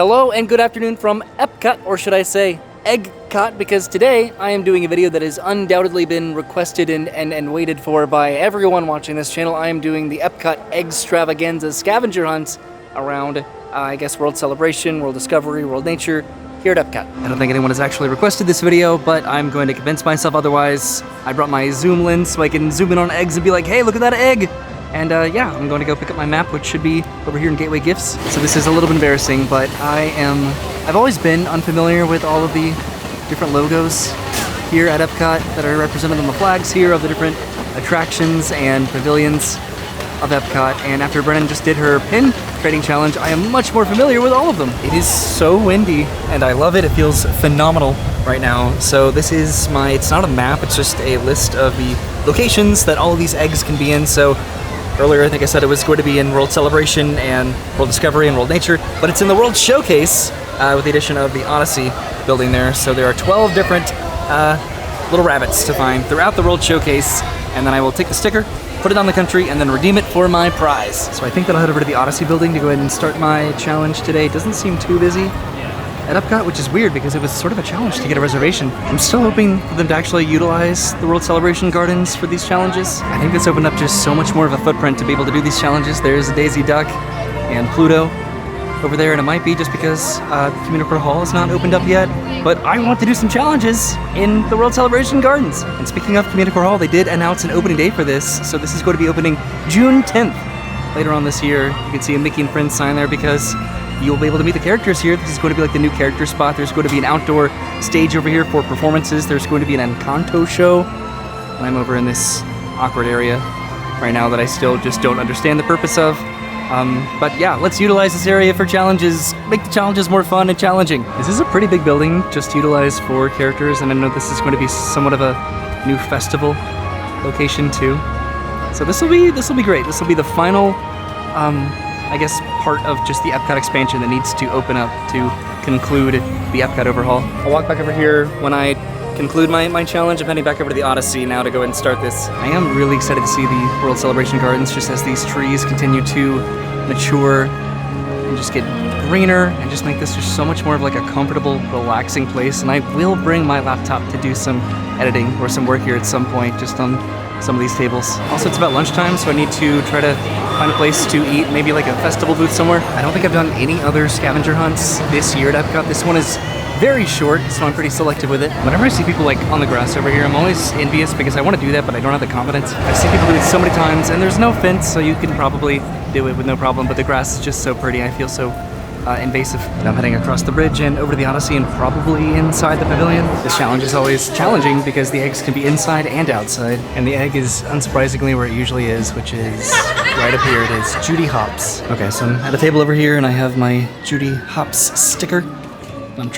Hello and good afternoon from Epcot, or should I say Eggcot, because today I am doing a video that has undoubtedly been requested and waited for by everyone watching this channel. I am doing the Epcot Eggstravaganza scavenger hunts around, I guess, World Celebration, World Discovery, World Nature, here at Epcot. I don't think anyone has actually requested this video, but I'm going to convince myself otherwise. I brought my zoom lens so I can zoom in on eggs and be like, hey, look at that egg! And yeah, I'm going to go pick up my map, which should be over here in Gateway Gifts. So this is a little bit embarrassing, but I've always been unfamiliar with all of the different logos here at Epcot that are represented on the flags here of the different attractions and pavilions of Epcot. And after Brennan just did her pin trading challenge, I am much more familiar with all of them. It is so windy and I love it. It feels phenomenal right now. So this is it's not a map, it's just a list of the locations that all of these eggs can be in. So earlier, I think I said it was going to be in World Celebration and World Discovery and World Nature, but it's in the World Showcase with the addition of the Odyssey building there. So there are 12 different little rabbits to find throughout the World Showcase, and then I will take the sticker, put it on the country, and then redeem it for my prize. So I think that I'll head over to the Odyssey building to go ahead and start my challenge today. It doesn't seem too busy at Epcot, which is weird because it was sort of a challenge to get a reservation. I'm still hoping for them to actually utilize the World Celebration Gardens for these challenges. I think this opened up just so much more of a footprint to be able to do these challenges. There's a Daisy Duck and Pluto over there, and it might be just because the Communicore Hall is not opened up yet, but I want to do some challenges in the World Celebration Gardens. And speaking of Communicore Hall, they did announce an opening date for this, so this is going to be opening June 10th. Later on this year, you can see a Mickey and Friends sign there because you'll be able to meet the characters here. This is going to be like the new character spot. There's going to be an outdoor stage over here for performances. There's going to be an Encanto show. And I'm over in this awkward area right now that I still just don't understand the purpose of. But yeah, let's utilize this area for challenges, make the challenges more fun and challenging. This is a pretty big building, just utilized for characters, and I know this is going to be somewhat of a new festival location too. So this will be great. This will be the final, I guess, part of just the Epcot expansion that needs to open up to conclude the Epcot overhaul. I'll walk back over here when I conclude my challenge. I'm heading back over to the Odyssey now to go ahead and start this. I am really excited to see the World Celebration Gardens just as these trees continue to mature and just get greener and just make this just so much more of like a comfortable, relaxing place. And I will bring my laptop to do some editing or some work here at some point just on some of these tables. Also, it's about lunchtime, so I need to try to find a place to eat, maybe like a festival booth somewhere. I don't think I've done any other scavenger hunts this year at Epcot. This one is very short, so I'm pretty selective with it. Whenever I see people like on the grass over here, I'm always envious because I want to do that, but I don't have the confidence. I've seen people do it so many times, and there's no fence, so you can probably do it with no problem, but the grass is just so pretty. I feel so invasive. And I'm heading across the bridge and over to the Odyssey and probably inside the pavilion. This challenge is always challenging because the eggs can be inside and outside, and the egg is unsurprisingly where it usually is, which is right up here. It is Judy Hopps. Okay, so I'm at a table over here and I have my Judy Hopps sticker. I'm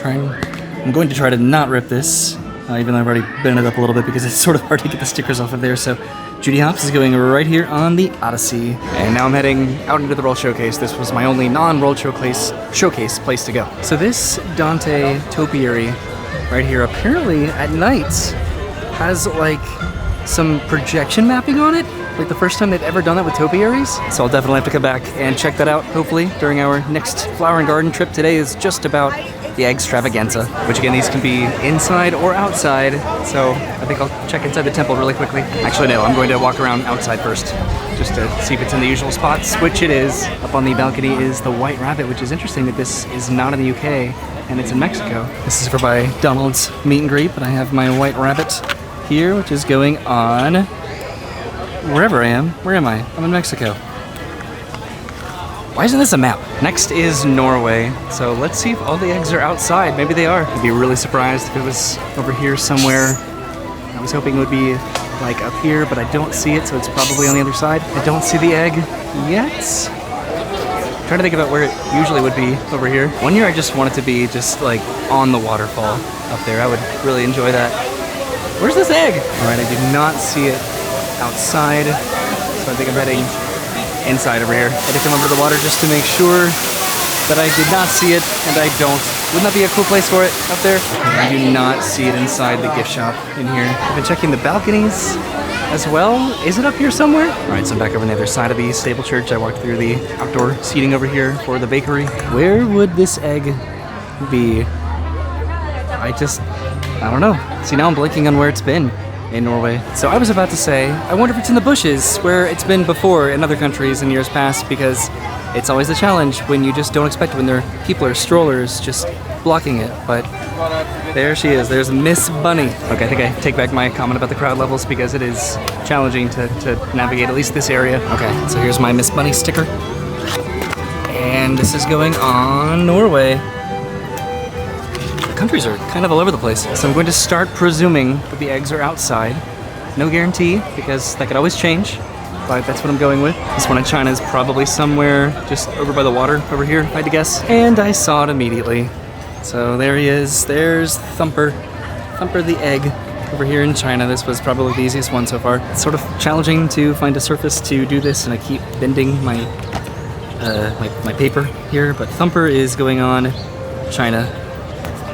going to try to not rip this, even though I've already bent it up a little bit because it's sort of hard to get the stickers off of there. So Judy Hopps is going right here on the Odyssey. And now I'm heading out into the World Showcase. This was my only non-World Showcase place to go. So this Dante topiary right here apparently at night has like some projection mapping on it. Like the first time they've ever done that with topiaries. So I'll definitely have to come back and check that out, hopefully, during our next flower and garden trip. Today is just about the Eggstravaganza, which again, these can be inside or outside. So I think I'll check inside the temple really quickly. Actually, no, I'm going to walk around outside first, just to see if it's in the usual spots, which it is. Up on the balcony is the White Rabbit, which is interesting that this is not in the UK and it's in Mexico. This is for by Donald's meet and greet, but I have my White Rabbit here, which is going on wherever I am. Where am I? I'm in Mexico. Why isn't this a map? Next is Norway. So let's see if all the eggs are outside. Maybe they are. I'd be really surprised if it was over here somewhere. I was hoping it would be like up here, but I don't see it, so it's probably on the other side. I don't see the egg yet. I'm trying to think about where it usually would be over here. One year I just want it to be just like on the waterfall up there. I would really enjoy that. Where's this egg? All right, I do not see it outside, so I think I'm heading inside over here. I had to come over to the water just to make sure that I did not see it, and I don't. Wouldn't that be a cool place for it up there? I do not see it inside the gift shop in here. I've been checking the balconies as well. Is it up here somewhere? All right, so I'm back over on the other side of the stable church. I walked through the outdoor seating over here for the bakery. Where would this egg be? I don't know. See, now I'm blanking on where it's been in Norway. So I was about to say, I wonder if it's in the bushes where it's been before in other countries in years past, because it's always the challenge when you just don't expect it, when there are people or strollers just blocking it. But there she is. There's Miss Bunny. Okay, I think I take back my comment about the crowd levels because it is challenging to navigate at least this area. Okay, so here's my Miss Bunny sticker. And this is going on Norway. The countries are kind of all over the place. So I'm going to start presuming that the eggs are outside. No guarantee, because that could always change. But that's what I'm going with. This one in China is probably somewhere just over by the water over here, if I had to guess. And I saw it immediately. So there he is. There's Thumper. Thumper the egg over here in China. This was probably the easiest one so far. It's sort of challenging to find a surface to do this, and I keep bending my my paper here. But Thumper is going on China.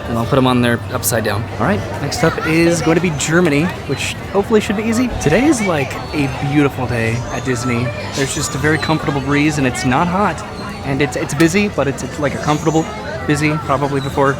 And I'll put them on there upside down. All right, next up is going to be Germany, which hopefully should be easy. Today is like a beautiful day at Disney. There's just a very comfortable breeze and it's not hot. And it's busy, but it's like a comfortable busy, probably before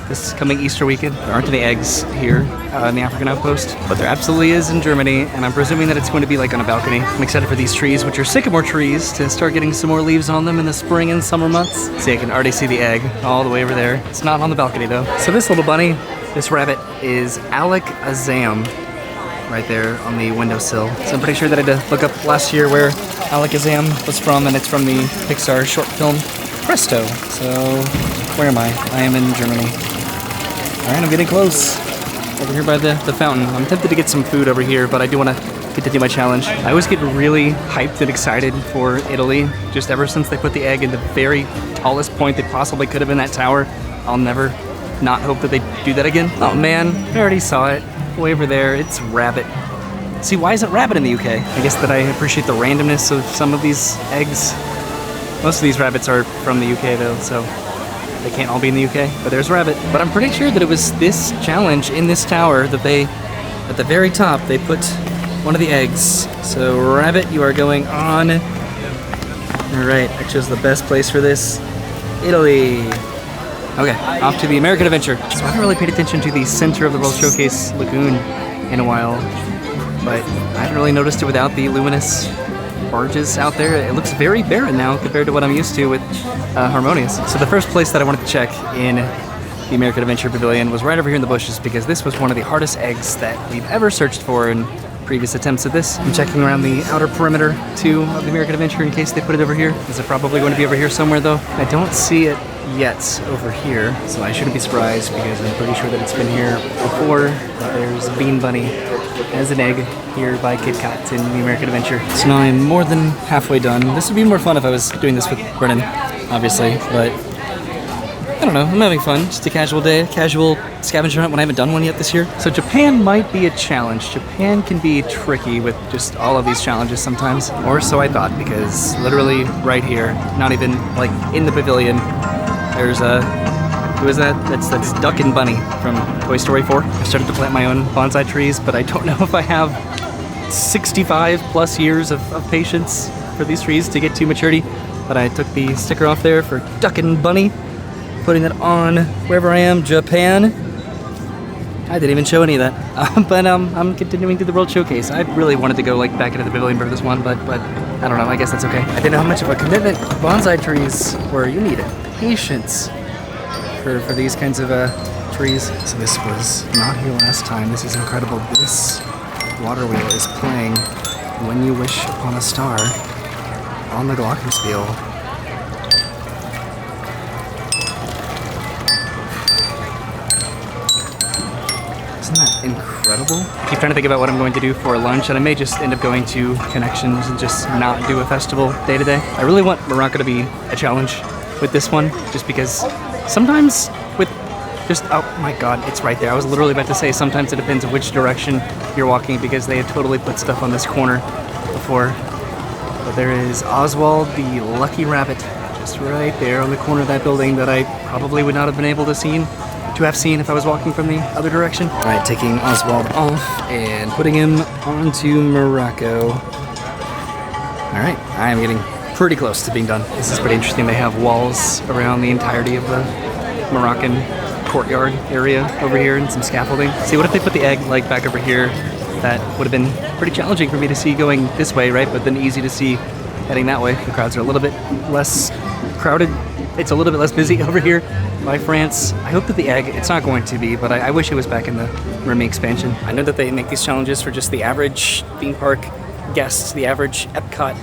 this coming Easter weekend. There aren't any eggs here in the African outpost, but there absolutely is in Germany, and I'm presuming that it's going to be like on a balcony. I'm excited for these trees, which are sycamore trees, to start getting some more leaves on them in the spring and summer months. See, I can already see the egg all the way over there. It's not on the balcony though. So this little bunny, this rabbit, is Alec Azam, right there on the windowsill. So I'm pretty sure that I had to look up last year where Alec Azam was from, and it's from the Pixar short film Presto. So where am I? I am in Germany. All right, I'm getting close. Over here by the fountain. I'm tempted to get some food over here, but I do want to continue my challenge. I always get really hyped and excited for Italy, just ever since they put the egg in the very tallest point they possibly could have in that tower. I'll never not hope that they do that again. Oh man, I already saw it. Way over there, it's rabbit. See, why is it rabbit in the UK? I guess that I appreciate the randomness of some of these eggs. Most of these rabbits are from the UK though, so they can't all be in the UK, but there's rabbit. But I'm pretty sure that it was this challenge in this tower that they, at the very top, they put one of the eggs. So rabbit, you are going on. All right, I chose the best place for this, Italy. Okay, off to the American Adventure. So I haven't really paid attention to the center of the World Showcase Lagoon in a while, but I haven't really noticed it without the luminous barges out there. It looks very barren now compared to what I'm used to with Harmonious. So the first place that I wanted to check in the American Adventure Pavilion was right over here in the bushes, because this was one of the hardest eggs that we've ever searched for in previous attempts at this. I'm checking around the outer perimeter too of the American Adventure in case they put it over here. Is it probably going to be over here somewhere though? I don't see it yet over here, so I shouldn't be surprised because I'm pretty sure that it's been here before. There's Bean Bunny as an egg here by Kit Kat in the American Adventure. So now I'm more than halfway done. This would be more fun if I was doing this with Brennan, obviously, but I don't know, I'm having fun. Just a casual day, casual scavenger hunt when I haven't done one yet this year. So Japan might be a challenge. Japan can be tricky with just all of these challenges sometimes, or so I thought, because literally right here, not even like in the pavilion, there's a, who is that? That's Duck and Bunny from Toy Story 4. I started to plant my own bonsai trees, but I don't know if I have 65 plus years of patience for these trees to get to maturity. But I took the sticker off there for Duck and Bunny, putting that on wherever I am, Japan. I didn't even show any of that, but I'm continuing through the World Showcase. I really wanted to go like back into the pavilion for this one, but I don't know, I guess that's okay. I didn't know how much of a commitment bonsai trees were. You need patience for these kinds of trees. So this was not here last time. This is incredible. This water wheel is playing When You Wish Upon a Star on the glockenspiel. Isn't that incredible? I keep trying to think about what I'm going to do for lunch, and I may just end up going to Connections and just not do a festival day to day. I really want Morocco to be a challenge with this one, just because sometimes with just, oh my god, it's right there. I was literally about to say sometimes it depends on which direction you're walking, because they had totally put stuff on this corner before. But there is Oswald the Lucky Rabbit just right there on the corner of that building that I probably would not have been able to see to have seen if I was walking from the other direction. All right, taking Oswald off and putting him onto Morocco. All right, I am getting pretty close to being done. This is pretty interesting. They have walls around the entirety of the Moroccan courtyard area over here and some scaffolding. See, what if they put the egg like back over here? That would have been pretty challenging for me to see going this way, right? But then easy to see heading that way. The crowds are a little bit less crowded. It's a little bit less busy over here by France. I hope that the egg, it's not going to be, but I wish it was back in the Remy expansion. I know that they make these challenges for just the average theme park guest, the average Epcot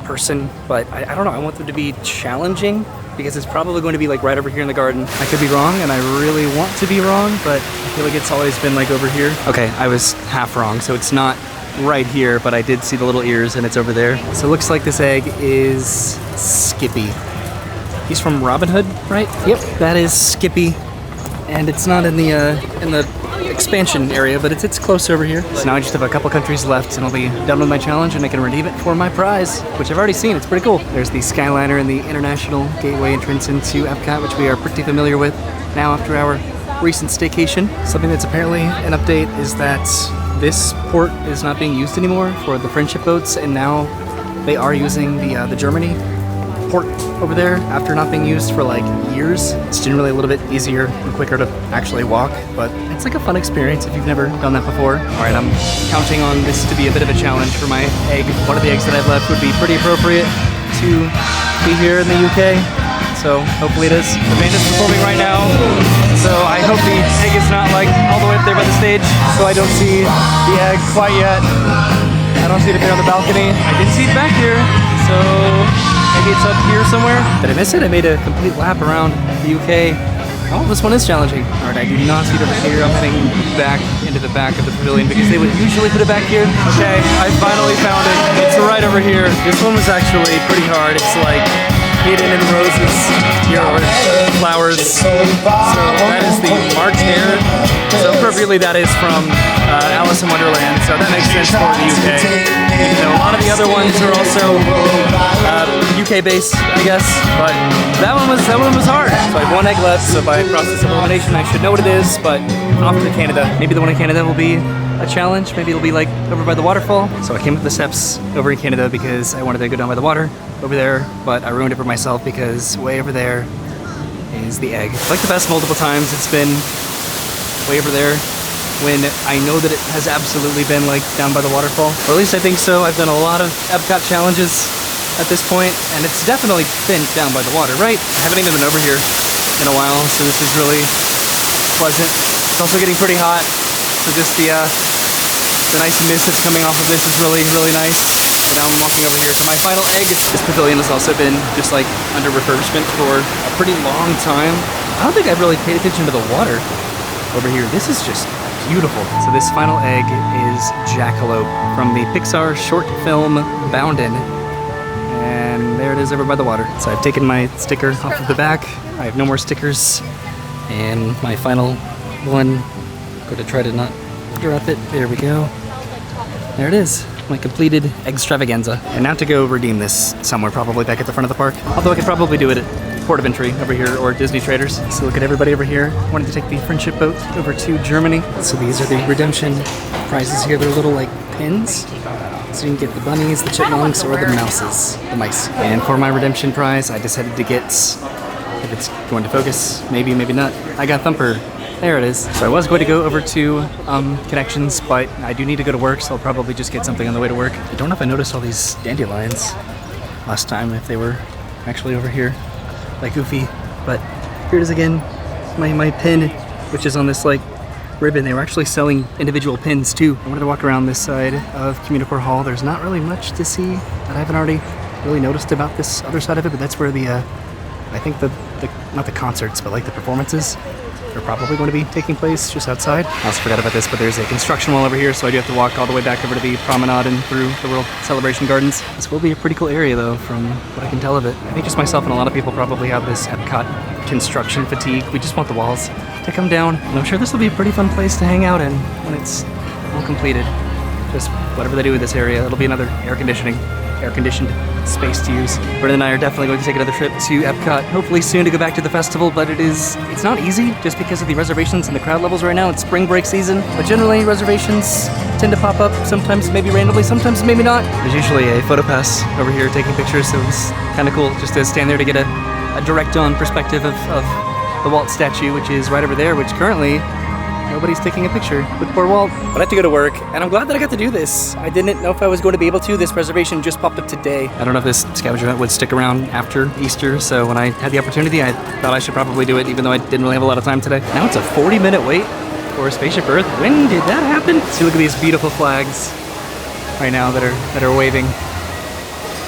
person, but I don't know, I want them to be challenging because it's probably going to be like right over here in the garden. I could be wrong and I really want to be wrong, but I feel like it's always been like over here. Okay, I was half wrong, so it's not right here, but I did see the little ears and it's over there. So it looks like this egg is Skippy. He's from Robin Hood, right? Yep, that is Skippy. And it's not in the expansion area, but it's close over here. So now I just have a couple countries left and I'll be done with my challenge and I can redeem it for my prize, which I've already seen. It's pretty cool. There's the Skyliner and the International Gateway entrance into Epcot, which we are pretty familiar with now after our recent staycation. Something that's apparently an update is that this port is not being used anymore for the friendship boats, and now they are using the Germany port over there after not being used for like years. It's generally a little bit easier and quicker to actually walk, but it's like a fun experience if you've never done that before. All right, I'm counting on this to be a bit of a challenge for my egg. One of the eggs that I've left would be pretty appropriate to be here in the UK, so hopefully it is. The band is performing right now, so I hope the egg is not like all the way up there by the stage, so I don't see the egg quite yet. I don't see it up there on the balcony. I didn't see it back here, so maybe it's up here somewhere. Did I miss it? I made a complete lap around the UK. Oh, this one is challenging. All right, I do not see it over here. I'm heading back into the back of the pavilion because they would usually put it back here. Okay, I finally found it. It's right over here. This one was actually pretty hard. It's like hidden in roses here, or flowers. So that is the March hare. So appropriately that is from Alice in Wonderland. So that makes sense for the UK. You know, a lot of the other ones are also UK based, I guess. But that one was hard. So I have one egg left. So by process of elimination, I should know what it is. But off to Canada. Maybe the one in Canada will be a challenge. Maybe it'll be like over by the waterfall. So I came up the steps over in Canada because I wanted to go down by the water over there, but I ruined it for myself because way over there is the egg. Like the best multiple times, it's been way over there when I know that it has absolutely been like down by the waterfall, or at least I think so. I've done a lot of Epcot challenges at this point, and it's definitely been down by the water, right? I haven't even been over here in a while, so this is really pleasant. It's also getting pretty hot, so just the nice mist that's coming off of this is really, really nice. So now I'm walking over here to my final egg. This pavilion has also been just like under refurbishment for a pretty long time. I don't think I've really paid attention to the water over here. This is just beautiful. So this final egg is Jackalope from the Pixar short film Boundin'. And there it is over by the water. So I've taken my sticker off of the back. I have no more stickers. And my final one, I'm going to try to not drop it. There we go. There it is. My completed Eggstravaganza. And now to go redeem this somewhere, probably back at the front of the park. Although I could probably do it at Port of Entry over here or Disney Traders. So look at everybody over here wanting to take the friendship boat over to Germany. So these are the redemption prizes here. They're little like pins. So you can get the bunnies, the chipmunks, or the mouses, the mice. And for my redemption prize, I decided to get, if it's going to focus, maybe, maybe not, I got Thumper. There it is. So I was going to go over to Connections, but I do need to go to work, so I'll probably just get something on the way to work. I don't know if I noticed all these dandelions last time, if they were actually over here, like Goofy. But here it is again, my pin, which is on this like ribbon. They were actually selling individual pins too. I wanted to walk around this side of Communicore Hall. There's not really much to see that I haven't already really noticed about this other side of it, but that's where the, I think the not the concerts, but like the performances are probably going to be taking place just outside. I also forgot about this, but there's a construction wall over here, so I do have to walk all the way back over to the promenade and through the World Celebration Gardens. This will be a pretty cool area though, from what I can tell of it. I think just myself and a lot of people probably have this Epcot construction fatigue. We just want the walls to come down, and I'm sure this will be a pretty fun place to hang out in when it's all completed. Just whatever they do with this area, it'll be another air-conditioned space to use. Brendan and I are definitely going to take another trip to Epcot, hopefully soon to go back to the festival, but it's not easy just because of the reservations and the crowd levels right now. It's spring break season, but generally reservations tend to pop up, sometimes maybe randomly, sometimes maybe not. There's usually a photo pass over here taking pictures, so it's kind of cool just to stand there to get a direct on perspective of the Walt statue, which is right over there, which currently nobody's taking a picture with poor Walt. But I have to go to work, and I'm glad that I got to do this. I didn't know if I was going to be able to. This reservation just popped up today. I don't know if this scavenger hunt would stick around after Easter, so when I had the opportunity, I thought I should probably do it, even though I didn't really have a lot of time today. Now it's a 40-minute wait for Spaceship Earth. When did that happen? So look at these beautiful flags right now that are waving.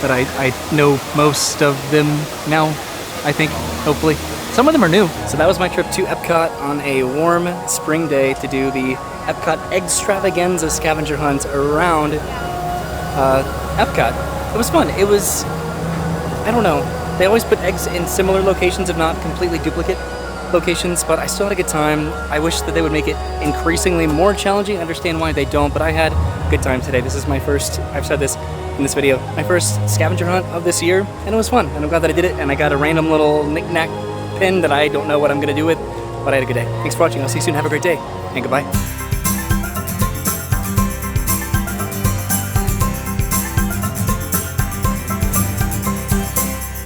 That I know most of them now, I think, hopefully. Some of them are new. So that was my trip to Epcot on a warm spring day to do the Epcot Eggstravaganza scavenger hunt around Epcot. It was fun. It was, I don't know, they always put eggs in similar locations, if not completely duplicate locations, but I still had a good time. I wish that they would make it increasingly more challenging. I understand why they don't, but I had a good time today. This is my first, I've said this in this video, my first scavenger hunt of this year, and it was fun, and I'm glad that I did it, and I got a random little knick-knack pin that I don't know what I'm gonna do with, but I had a good day. Thanks for watching. I'll see you soon. Have a great day, and goodbye.